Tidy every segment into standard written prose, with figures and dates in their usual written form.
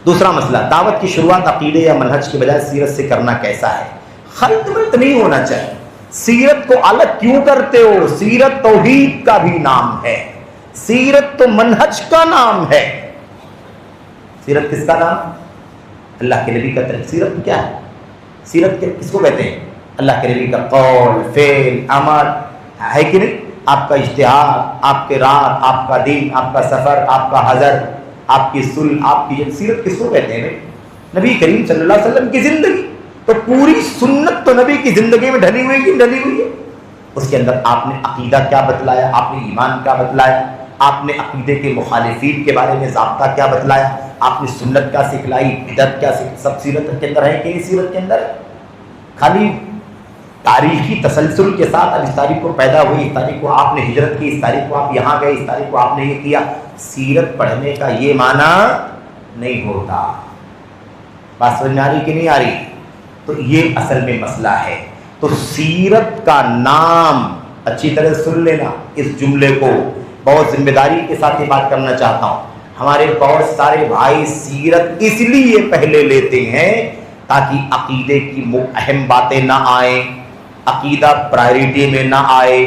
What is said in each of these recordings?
دوسرا مسئلہ، دعوت کی شروعات عقیدے یا منہج کی بجائے سیرت سے کرنا کیسا ہے؟ خلط ملط نہیں ہونا چاہیے۔ سیرت کو الگ کیوں کرتے ہو؟ سیرت توحید کا بھی نام ہے، سیرت تو منہج کا نام ہے۔ سیرت کس کا نام؟ اللہ کے نبی کا طریقہ۔ سیرت کیا ہے؟ سیرت کس کو کہتے ہیں؟ اللہ کے نبی کا قول، فعل، عمل ہے کہ نہیں؟ آپ کا اجتہاد، آپ کے رات، آپ کا دن، آپ کا سفر، آپ کا حضر، آپ کی صلح، آپ کی سیرت کس کو کہتے ہیں؟ نبی کریم صلی اللہ علیہ وسلم کی زندگی۔ تو پوری سنت تو نبی کی زندگی میں ڈھلی ہوئی کی ڈھلی ہوئی ہے۔ اس کے اندر آپ نے عقیدہ کیا بتلایا، آپ نے ایمان کیا بتلایا، آپ نے عقیدے کے مخالفین کے بارے میں ضابطہ کیا بتلایا، آپ نے سنت کیا سکھلائی، بدعت کیا سب سیرت کے اندر ہے کہ سیرت کے اندر؟ خالی تاریخی تسلسل کے ساتھ اب اس تاریخ کو پیدا ہوئی، اس تاریخ کو آپ نے ہجرت کی، اس تاریخ کو آپ یہاں گئے، اس تاریخ کو آپ نے یہ کیا، سیرت پڑھنے کا یہ معنی نہیں ہوتا۔ بات سمجھ میں آ رہی کہ نہیں آ رہی؟ تو یہ اصل میں مسئلہ ہے۔ تو سیرت کا نام اچھی طرح سن لینا، اس جملے کو بہت ذمہ داری کے ساتھ یہ بات کرنا چاہتا ہوں۔ ہمارے بہت سارے بھائی سیرت اس لیے پہلے لیتے ہیں تاکہ عقیدے کی اہم باتیں نہ آئیں، عقیدہ پرائرٹی میں نہ آئے،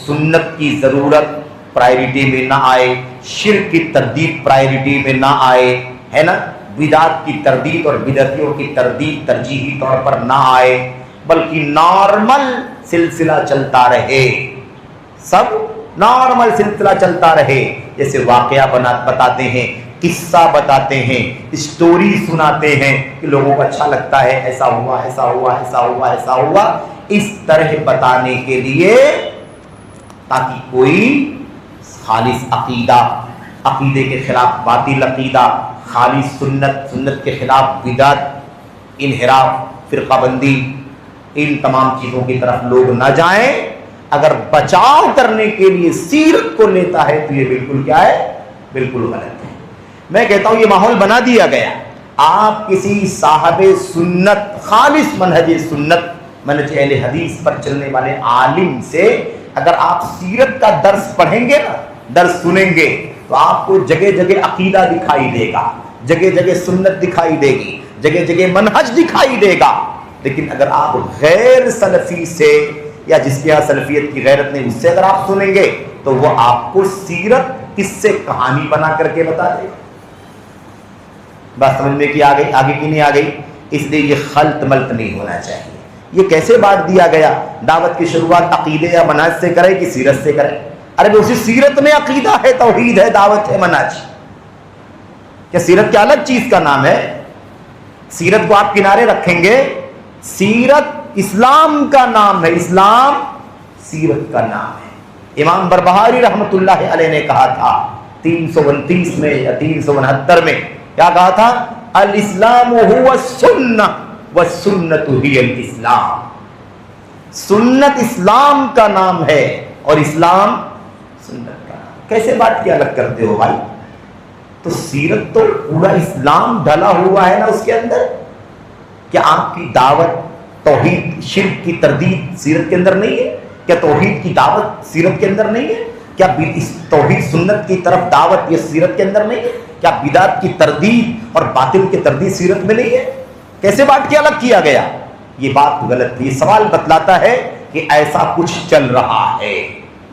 سنت کی ضرورت پرائرٹی میں نہ آئے، شرک کی تردید پرائرٹی میں نہ آئے، ہے نا، بدعت کی تردید اور بدعتیوں کی تردید ترجیحی طور پر نہ آئے، بلکہ نارمل سلسلہ چلتا رہے، سب نارمل سلسلہ چلتا رہے۔ جیسے واقعہ بتاتے ہیں، قصہ بتاتے ہیں، اسٹوری سناتے ہیں کہ لوگوں کو اچھا لگتا ہے، ایسا ہوا، ایسا ہوا، ایسا ہوا، ایسا ہوا، اس طرح بتانے کے لیے تاکہ کوئی خالص عقیدہ، عقیدے کے خلاف باطل عقیدہ، خالص سنت کے خلاف بدعت، انحراف، فرقہ بندی، ان تمام چیزوں کی طرف لوگ نہ جائیں۔ اگر بچاؤ کرنے کے لیے سیرت کو لیتا ہے تو یہ بالکل کیا ہے؟ بالکل غلط ہے۔ میں کہتا ہوں یہ ماحول بنا دیا گیا۔ آپ کسی صاحب سنت، خالص منہج سنت، منہج اہل حدیث پر چلنے والے عالم سے اگر آپ سیرت کا درس پڑھیں گے نا، درس سنیں گے، تو آپ کو جگہ جگہ عقیدہ دکھائی دے گا، جگہ جگہ سنت دکھائی دے گی، جگہ جگہ منہج دکھائی دے گا۔ لیکن اگر آپ غیر سلفی سے، یا جس کے یہاں سلفیت کی غیرت نہیں، اس سے اگر آپ سنیں گے تو وہ آپ کو سیرت کس سے کہانی بنا کر کے بتا دے گا۔ بات سمجھ میں کہ آگے کی نہیں آ گئی؟ اس لیے یہ خلط ملط نہیں ہونا چاہیے۔ یہ کیسے بانٹ دیا گیا؟ دعوت کی شروعات عقیدے یا منہج سے کرے کہ سیرت سے کرے؟ ارے اسی سیرت میں عقیدہ ہے، توحید ہے، دعوت ہے، منہج۔ کیا سیرت کیا الگ چیز کا نام ہے؟ سیرت کو آپ کنارے رکھیں گے، سیرت اسلام کا نام ہے، اسلام سیرت کا نام ہے۔ امام بربہاری رحمۃ اللہ علیہ نے کہا تھا 329 میں یا 369 میں، کیا کہا تھا؟ الاسلام هو السنہ والسنۃ ہی الاسلام۔ سنت اسلام کا نام ہے اور اسلام سنت کا نام۔ کیسے بات کی الگ کرتے ہو بھائی؟ تو سیرت تو پورا اسلام ڈلا ہوا ہے نا اس کے اندر۔ کیا آپ کی دعوت توحید شرک کی تردید سیرت کے اندر نہیں ہے؟ کیا توحید کی دعوت سیرت کے اندر نہیں ہے؟ کیا توحید سنت کی طرف دعوت یہ سیرت کے اندر نہیں ہے؟ کیا بدعت کی تردید اور باطل کی تردید سیرت میں نہیں ہے؟ کیسے بات کیا الگ کیا گیا؟ یہ بات غلط ہے۔ یہ سوال بتلاتا ہے کہ ایسا کچھ چل رہا ہے،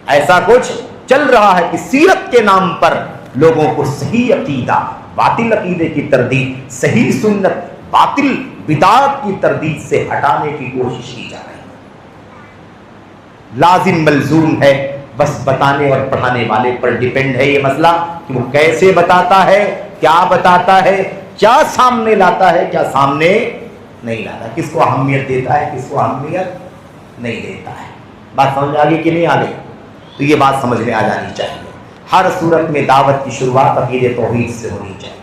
ایسا کچھ چل رہا ہے کہ سیرت کے نام پر لوگوں کو صحیح عقیدہ، باطل عقیدے کی تردید، صحیح سنت، باطل بدعات کی تردید سے ہٹانے کی کوشش کی جا رہی ہے۔ لازم ملزوم ہے، بس بتانے اور پڑھانے والے پر ڈیپینڈ ہے یہ مسئلہ کہ وہ کیسے بتاتا ہے، کیا بتاتا ہے، کیا سامنے لاتا ہے، کیا سامنے نہیں لاتا، کس کو اہمیت دیتا ہے، کس کو اہمیت نہیں دیتا ہے۔ بات سمجھ آ گئی کہ نہیں آ گئی؟ تو یہ بات سمجھ میں آ جانی چاہیے۔ ہر صورت میں دعوت کی شروعات عقیدے توحید سے ہونی چاہیے۔